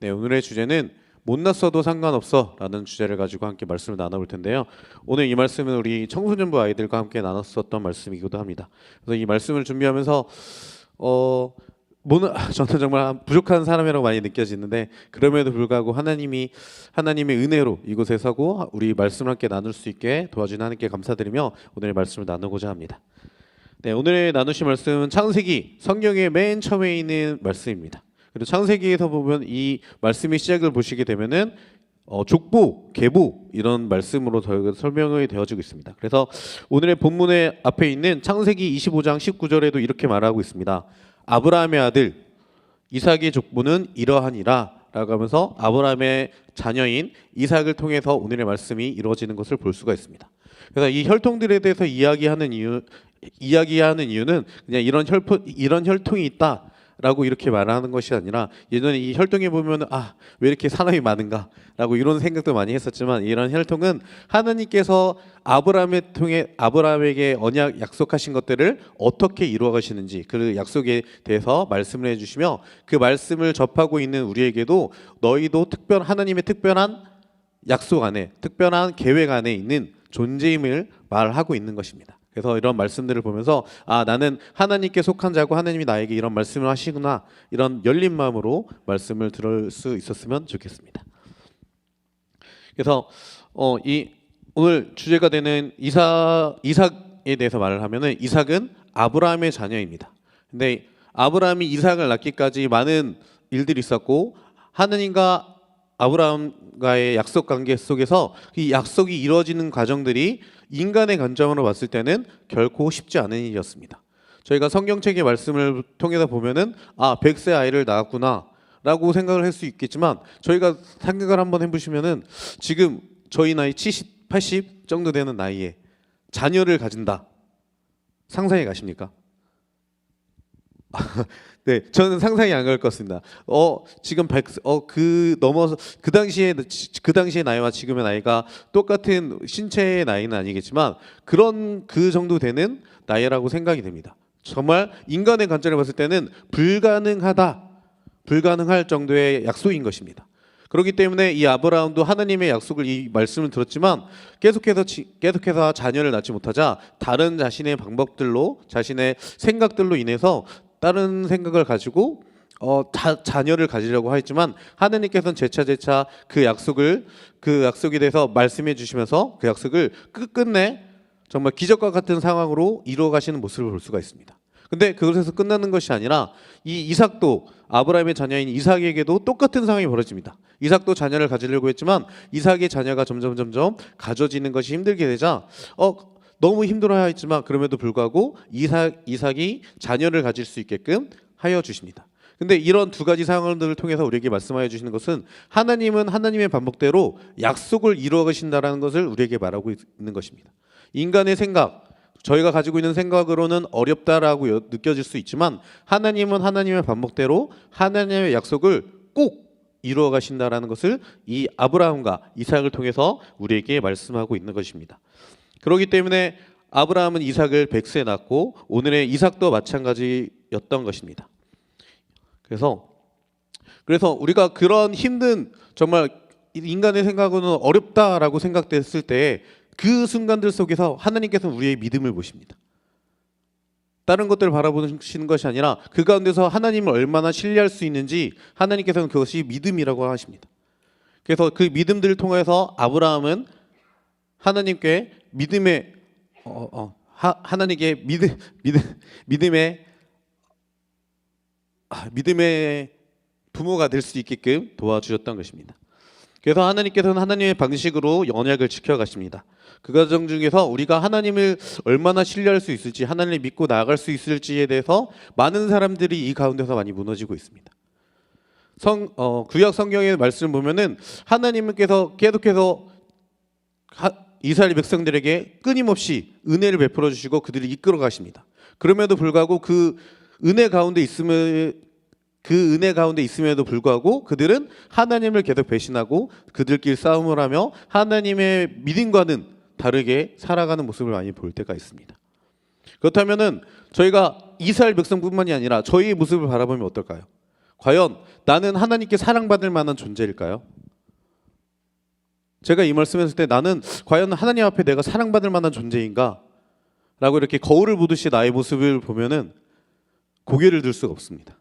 네, 오늘의 주제는 못났어도 상관없어 라는 주제를 가지고 함께 말씀을 나눠볼 텐데요. 오늘 이 말씀은 우리 청소년부 아이들과 함께 나눴었던 말씀이기도 합니다. 그래서 이 말씀을 준비하면서 저는 정말 부족한 사람이라고 많이 느껴지는데, 그럼에도 불구하고 하나님의 은혜로 이곳에 서고 우리 말씀을 함께 나눌 수 있게 도와주신 하나님께 감사드리며 오늘의 말씀을 나누고자 합니다. 네, 오늘 나누신 말씀은 창세기, 성경의 맨 처음에 있는 말씀입니다. 그리고 창세기에서 보면 이 말씀의 시작을 보시게 되면은 족보, 계보 이런 말씀으로 설명이 되어지고 있습니다. 그래서 오늘의 본문의 앞에 있는 창세기 25장 19절에도 이렇게 말하고 있습니다. 아브라함의 아들 이삭의 족보는 이러하니라 라고 하면서 아브라함의 자녀인 이삭을 통해서 오늘의 말씀이 이루어지는 것을 볼 수가 있습니다. 그래서 이 혈통들에 대해서 이야기하는 이유는 그냥 이런 혈통이 있다 라고 이렇게 말하는 것이 아니라, 예전에 이 혈통에 보면 왜 이렇게 사람이 많은가 라고 이런 생각도 많이 했었지만, 이런 혈통은 하나님께서 아브라함에게 언약 약속하신 것들을 어떻게 이루어 가시는지 그 약속에 대해서 말씀을 해주시며, 그 말씀을 접하고 있는 우리에게도 너희도 하나님의 특별한 약속 안에, 특별한 계획 안에 있는 존재임을 말하고 있는 것입니다. 그래서 이런 말씀들을 보면서 나는 하나님께 속한 자고 하나님이 나에게 이런 말씀을 하시구나, 이런 열린 마음으로 말씀을 들을 수 있었으면 좋겠습니다. 그래서 오늘 주제가 되는 이삭에 대해서 말을 하면은, 이삭은 아브라함의 자녀입니다. 근데 아브라함이 이삭을 낳기까지 많은 일들이 있었고, 하나님과 아브라함과의 약속 관계 속에서 이 약속이 이루어지는 과정들이 인간의 관점으로 봤을 때는 결코 쉽지 않은 일이었습니다. 저희가 성경책의 말씀을 통해서 보면은 100세 아이를 낳았구나 라고 생각을 할 수 있겠지만, 저희가 생각을 한번 해보시면은 지금 저희 나이 70, 80 정도 되는 나이에 자녀를 가진다, 상상이 가십니까? 네, 저는 상상이 안 갈 것 같습니다. 지금 그 당시의 나이와 지금의 나이가 똑같은 신체의 나이는 아니겠지만 그 정도 되는 나이라고 생각이 됩니다. 정말 인간의 관점을 봤을 때는 불가능할 정도의 약속인 것입니다. 그렇기 때문에 이 아브라함도 하나님의 약속을, 이 말씀을 들었지만 계속해서 자녀를 낳지 못하자 다른 자신의 방법들로, 자신의 생각들로 인해서 다른 생각을 가지고 자녀를 가지려고 했지만, 하나님께서는 재차 그 약속에 대해서 말씀해 주시면서 그 약속을 끝끝내 정말 기적과 같은 상황으로 이루어 가시는 모습을 볼 수가 있습니다. 근데 그것에서 끝나는 것이 아니라 이 이삭도, 아브라함의 자녀인 이삭에게도 똑같은 상황이 벌어집니다. 이삭도 자녀를 가지려고 했지만 이삭의 자녀가 점점 가져지는 것이 힘들게 되자 너무 힘들어했지만 그럼에도 불구하고 이삭이 자녀를 가질 수 있게끔 하여 주십니다. 근데 이런 두 가지 상황들을 통해서 우리에게 말씀하여 주시는 것은, 하나님은 하나님의 방법대로 약속을 이루어 가신다라는 것을 우리에게 말하고 있는 것입니다. 인간의 생각, 저희가 가지고 있는 생각으로는 어렵다라고 느껴질 수 있지만, 하나님은 하나님의 방법대로 하나님의 약속을 꼭 이루어 가신다라는 것을 이 아브라함과 이삭을 통해서 우리에게 말씀하고 있는 것입니다. 그렇기 때문에 아브라함은 이삭을 100세에 낳고 오늘의 이삭도 마찬가지였던 것입니다. 그래서 우리가 그런 힘든, 정말 인간의 생각으로는 어렵다라고 생각됐을 때 그 순간들 속에서 하나님께서는 우리의 믿음을 보십니다. 다른 것들을 바라보시는 것이 아니라 그 가운데서 하나님을 얼마나 신뢰할 수 있는지 하나님께서는 그것이 믿음이라고 하십니다. 그래서 그 믿음들을 통해서 아브라함은 하나님께 믿음의 부모가 될 수 있게끔 도와주셨던 것입니다. 그래서 하나님께서는 하나님의 방식으로 언약을 지켜가십니다. 그 과정 중에서 우리가 하나님을 얼마나 신뢰할 수 있을지, 하나님을 믿고 나아갈 수 있을지에 대해서 많은 사람들이 이 가운데서 많이 무너지고 있습니다. 구약 성경의 말씀을 보면은 하나님께서 계속해서 이스라엘 백성들에게 끊임없이 은혜를 베풀어 주시고 그들을 이끌어 가십니다. 그럼에도 불구하고 그 은혜 가운데 있음에도 불구하고 그들은 하나님을 계속 배신하고 그들끼리 싸움을 하며 하나님의 믿음과는 다르게 살아가는 모습을 많이 볼 때가 있습니다. 그렇다면은 저희가 이스라엘 백성뿐만이 아니라 저희의 모습을 바라보면 어떨까요? 과연 나는 하나님께 사랑받을 만한 존재일까요? 제가 이 말씀했을 때 나는 과연 하나님 앞에 내가 사랑받을 만한 존재인가? 라고 이렇게 거울을 보듯이 나의 모습을 보면은 고개를 들 수가 없습니다.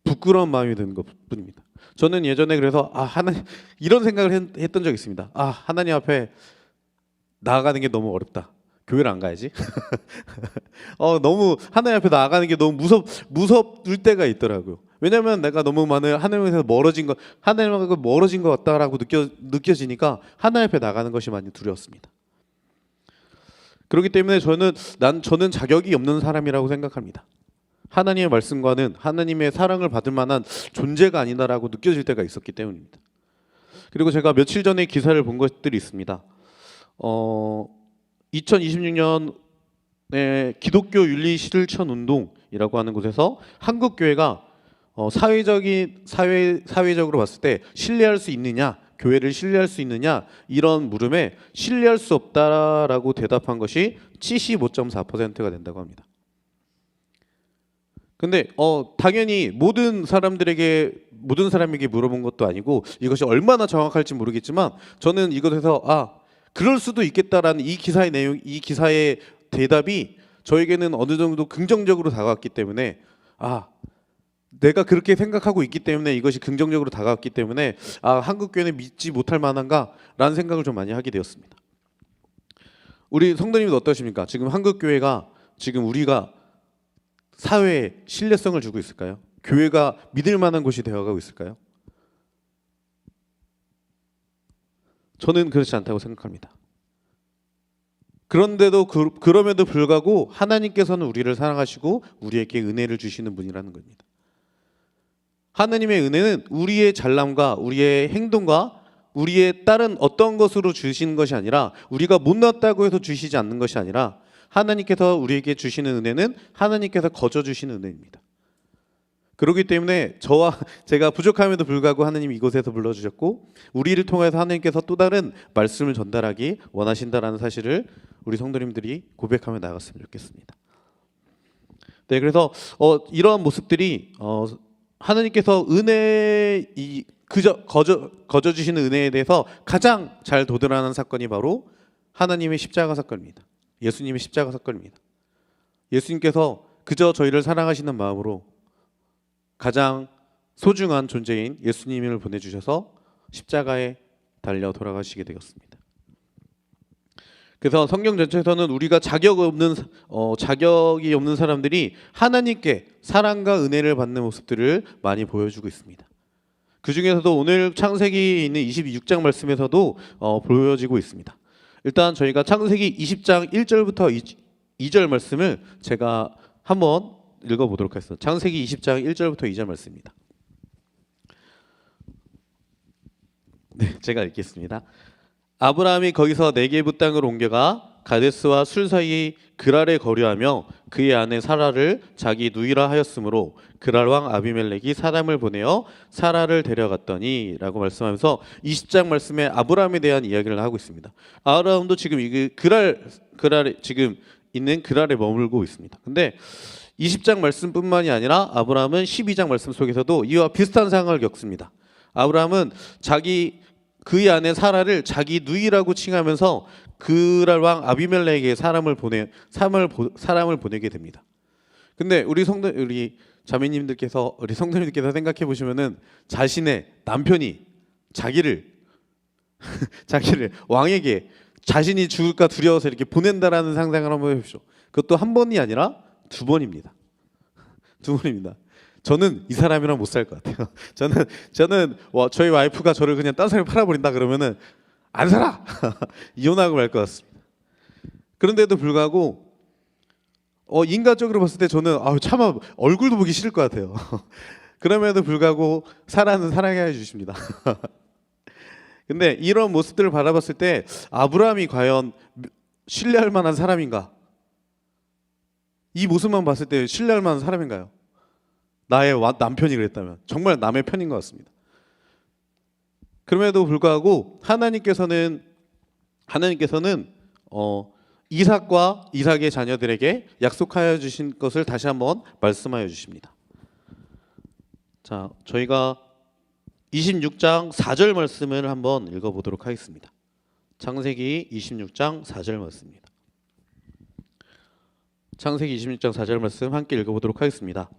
부끄러운 마음이 드는 것뿐입니다. 저는 예전에 그래서 하나님 이런 생각을 했던 적이 있습니다. 하나님 앞에 나아가는 게 너무 어렵다. 교회를 안 가야지. 너무 하나님 앞에 나아가는 게 너무 무섭을 때가 있더라고요. 왜냐하면 내가 너무 많은 하나님에서 하나님하고 멀어진 것 같다라고 느껴지니까 하나님 앞에 나가는 것이 많이 두려웠습니다. 그렇기 때문에 저는 자격이 없는 사람이라고 생각합니다. 하나님의 말씀과는 하나님의 사랑을 받을 만한 존재가 아니다라고 느껴질 때가 있었기 때문입니다. 그리고 제가 며칠 전에 기사를 본 것들이 있습니다. 2026년에 기독교 윤리 실천 운동이라고 하는 곳에서 한국 교회가 사회적으로 봤을 때 신뢰할 수 있느냐, 교회를 신뢰할 수 있느냐 이런 물음에 신뢰할 수 없다라고 대답한 것이 75.4%가 된다고 합니다. 근데 당연히 모든 사람에게 물어본 것도 아니고 이것이 얼마나 정확할지 모르겠지만 저는 이것에서 그럴 수도 있겠다라는 이 기사의 대답이 저에게는 어느 정도 긍정적으로 다가왔기 때문에 내가 그렇게 생각하고 있기 때문에 이것이 긍정적으로 다가왔기 때문에 한국 교회는 믿지 못할 만한가라는 생각을 좀 많이 하게 되었습니다. 우리 성도님도 어떠십니까? 지금 한국 교회가 지금 우리가 사회에 신뢰성을 주고 있을까요? 교회가 믿을 만한 곳이 되어가고 있을까요? 저는 그렇지 않다고 생각합니다. 그럼에도 불구하고 하나님께서는 우리를 사랑하시고 우리에게 은혜를 주시는 분이라는 겁니다. 하나님의 은혜는 우리의 잘남과 우리의 행동과 우리의 다른 어떤 것으로 주시는 것이 아니라 우리가 못났다고 해서 주시지 않는 것이 아니라 하나님께서 우리에게 주시는 은혜는 하나님께서 거저 주시는 은혜입니다. 그렇기 때문에 제가 부족함에도 불구하고 하나님이 이곳에서 불러주셨고 우리를 통해서 하나님께서 또 다른 말씀을 전달하기 원하신다라는 사실을 우리 성도님들이 고백하며 나갔으면 좋겠습니다. 네, 그래서 이러한 모습들이 하나님께서 거저 주시는 은혜에 대해서 가장 잘 도드라는 사건이 바로 하나님의 십자가 사건입니다. 예수님의 십자가 사건입니다. 예수님께서 그저 저희를 사랑하시는 마음으로 가장 소중한 존재인 예수님을 보내주셔서 십자가에 달려 돌아가시게 되었습니다. 그래서 성경 전체에서는 우리가 자격이 없는 사람들이 하나님께 사랑과 은혜를 받는 모습들을 많이 보여주고 있습니다. 그 중에서도 오늘 창세기에 있는 26장 말씀에서도 보여지고 있습니다. 일단 저희가 창세기 20장 1절부터 2절 말씀을 제가 한번 읽어보도록 하겠습니다. 창세기 20장 1절부터 2절 말씀입니다. 네, 제가 읽겠습니다. 아브라함이 거기서 네게부 땅으로 옮겨가 가데스와 술 사이 그랄에 거류하며 그의 아내 사라를 자기 누이라 하였으므로 그랄 왕 아비멜렉이 사람을 보내어 사라를 데려갔더니 라고 말씀하면서 20장 말씀에 아브라함에 대한 이야기를 하고 있습니다. 아브라함도 지금 그랄에 지금 있는 그랄에 머물고 있습니다. 근데 20장 말씀뿐만이 아니라 아브라함은 12장 말씀 속에서도 이와 비슷한 상황을 겪습니다. 아브라함은 그의 아내 사라를 자기 누이라고 칭하면서 그랄 왕 아비멜렉에게 사람을 보내게 됩니다. 근데 우리 자매님들께서 우리 성도님들께서 생각해 보시면은 자신의 남편이 자기를 왕에게 자신이 죽을까 두려워서 이렇게 보낸다라는 상상을 한번 해보십시오. 그것도 한 번이 아니라 두 번입니다. 저는 이 사람이랑 못 살 것 같아요. 저는 저희 와이프가 저를 그냥 딴 사람에 팔아버린다 그러면은 안 살아. 이혼하고 말 것 같습니다. 그런데도 불구하고 인간적으로 봤을 때 저는 차마 얼굴도 보기 싫을 것 같아요. 그럼에도 불구하고 사랑해 주십니다. 근데 이런 모습들을 바라봤을 때 아브라함이 과연 신뢰할 만한 사람인가? 이 모습만 봤을 때 신뢰할 만한 사람인가요? 나의 남편이 그랬다면 정말 남의 편인 것 같습니다. 그럼에도 불구하고 하나님께서는 이삭과 이삭의 자녀들에게 약속하여 주신 것을 다시 한번 말씀하여 주십니다. 자, 저희가 26장 4절 말씀을 한번 읽어보도록 하겠습니다. 창세기 26장 4절 말씀입니다. 창세기 26장 4절 말씀 함께 읽어보도록 하겠습니다.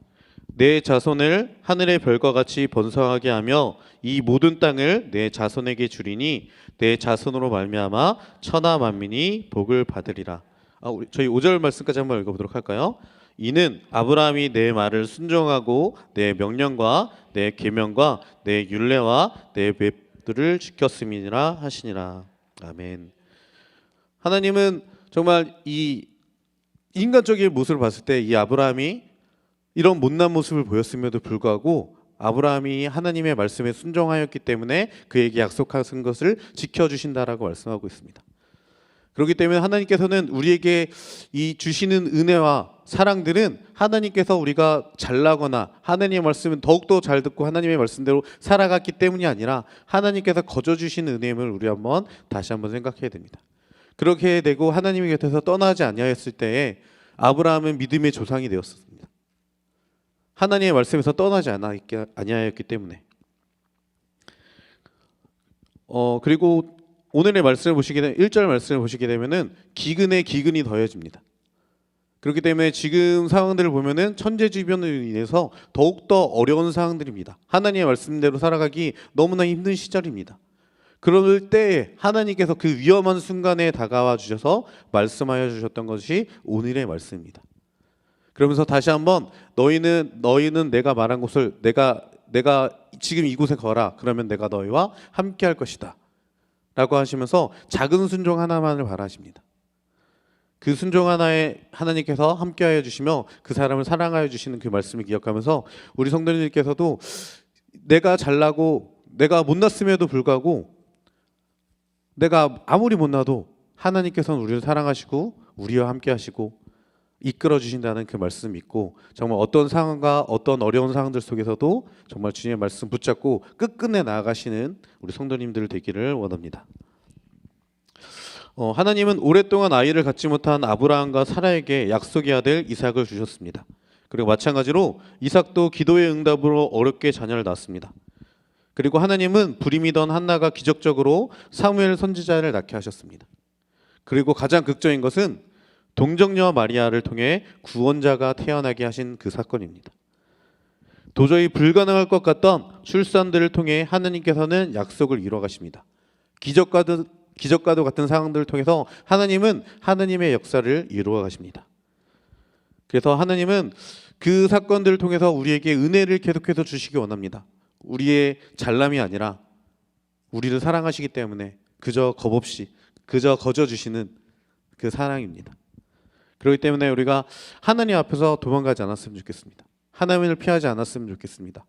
내 자손을 하늘의 별과 같이 번성하게 하며 이 모든 땅을 내 자손에게 주리니 내 자손으로 말미암아 천하 만민이 복을 받으리라. 저희 5절 말씀까지 한번 읽어보도록 할까요? 이는 아브라함이 내 말을 순종하고 내 명령과 내 계명과 내 율례와 내 법들을 지켰음이니라 하시니라. 아멘. 하나님은 정말 이 인간적인 모습을 봤을 때 이 아브라함이 이런 못난 모습을 보였음에도 불구하고 아브라함이 하나님의 말씀에 순종하였기 때문에 그에게 약속하신 것을 지켜주신다라고 말씀하고 있습니다. 그렇기 때문에 하나님께서는 우리에게 이 주시는 은혜와 사랑들은 하나님께서 우리가 잘나거나 하나님의 말씀은 더욱더 잘 듣고 하나님의 말씀대로 살아갔기 때문이 아니라 하나님께서 거저 주신 은혜임을 우리 다시 한번 생각해야 됩니다. 그렇게 되고 하나님의 곁에서 떠나지 아니하였을 때에 아브라함은 믿음의 조상이 되었습니다. 하나님의 말씀에서 떠나지 아니하였기 때문에. 그리고 오늘의 말씀을 보시게 되면 1절 말씀을 보시게 되면은 기근에 기근이 더해집니다. 그렇기 때문에 지금 상황들을 보면은 천재지변으로 인해서 더욱더 어려운 상황들입니다. 하나님의 말씀대로 살아가기 너무나 힘든 시절입니다. 그럴 때 하나님께서 그 위험한 순간에 다가와 주셔서 말씀하여 주셨던 것이 오늘의 말씀입니다. 그러면서 다시 한번 너희는 내가 말한 곳을 내가 지금 이곳에 거라. 그러면 내가 너희와 함께 할 것이다 라고 하시면서 작은 순종 하나만을 바라십니다. 그 순종 하나에 하나님께서 함께하여 주시며 그 사람을 사랑하여 주시는 그 말씀을 기억하면서 우리 성도님들께서도 내가 잘나고 내가 못났음에도 불구하고 내가 아무리 못나도 하나님께서는 우리를 사랑하시고 우리와 함께하시고 이끌어 주신다는 그 말씀 믿고 정말 어떤 상황과 어떤 어려운 상황들 속에서도 정말 주님의 말씀 붙잡고 끝끝내 나아가시는 우리 성도님들 되기를 원합니다. 하나님은 오랫동안 아이를 갖지 못한 아브라함과 사라에게 약속의 아들 이삭을 주셨습니다. 그리고 마찬가지로 이삭도 기도의 응답으로 어렵게 자녀를 낳았습니다. 그리고 하나님은 불임이던 한나가 기적적으로 사무엘 선지자를 낳게 하셨습니다. 그리고 가장 극적인 것은 동정녀 마리아를 통해 구원자가 태어나게 하신 그 사건입니다. 도저히 불가능할 것 같던 출산들을 통해 하나님께서는 약속을 이루어 가십니다. 기적과도 같은 상황들을 통해서 하나님은 하나님의 역사를 이루어 가십니다. 그래서 하나님은 그 사건들을 통해서 우리에게 은혜를 계속해서 주시기 원합니다. 우리의 잘남이 아니라 우리를 사랑하시기 때문에 그저 겁없이 그저 거저 주시는 그 사랑입니다. 그렇기 때문에 우리가 하나님 앞에서 도망가지 않았으면 좋겠습니다. 하나님을 피하지 않았으면 좋겠습니다.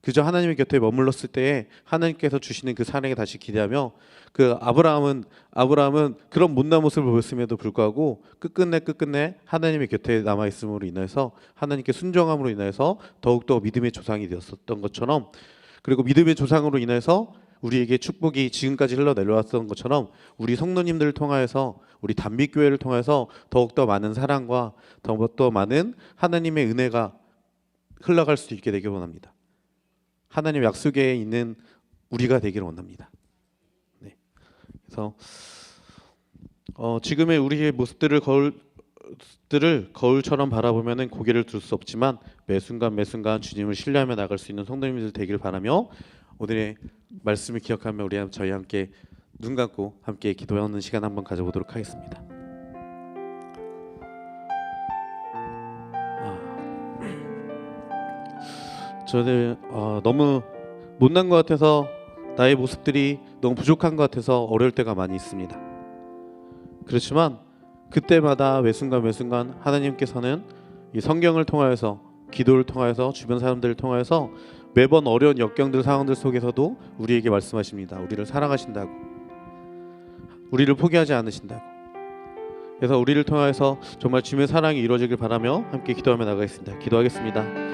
그저 하나님의 곁에 머물렀을 때에 하나님께서 주시는 그 사랑에 다시 기대하며 그 아브라함은 그런 못난 모습을 보였음에도 불구하고 끝끝내 하나님의 곁에 남아 있음으로 인해서 하나님께 순종함으로 인해서 더욱더 믿음의 조상이 되었었던 것처럼, 그리고 믿음의 조상으로 인해서 우리에게 축복이 지금까지 흘러내려왔던 것처럼 우리 성도님들을 통하여서 우리 단빛교회를 통해서 더욱더 많은 사랑과 더욱더 많은 하나님의 은혜가 흘러갈 수 있게 되길 원합니다. 하나님 약속에 있는 우리가 되기를 원합니다. 네. 그래서 지금의 우리의 모습들을 거울처럼 바라보면 고개를 들 수 없지만 매 순간 주님을 신뢰하며 나갈 수 있는 성도님들 되기를 바라며 오늘의 말씀을 기억하며 저희 함께 눈 감고 함께 기도하는 시간 한번 가져보도록 하겠습니다. 저는 너무 못난 것 같아서 나의 모습들이 너무 부족한 것 같아서 어려울 때가 많이 있습니다. 그렇지만 그때마다 매 순간 하나님께서는 이 성경을 통하여서 기도를 통하여서 주변 사람들을 통하여서 매번 어려운 역경들 상황들 속에서도 우리에게 말씀하십니다. 우리를 사랑하신다고, 우리를 포기하지 않으신다고. 그래서 우리를 통하여서 정말 주님의 사랑이 이루어지길 바라며 함께 기도하며 나가겠습니다. 기도하겠습니다.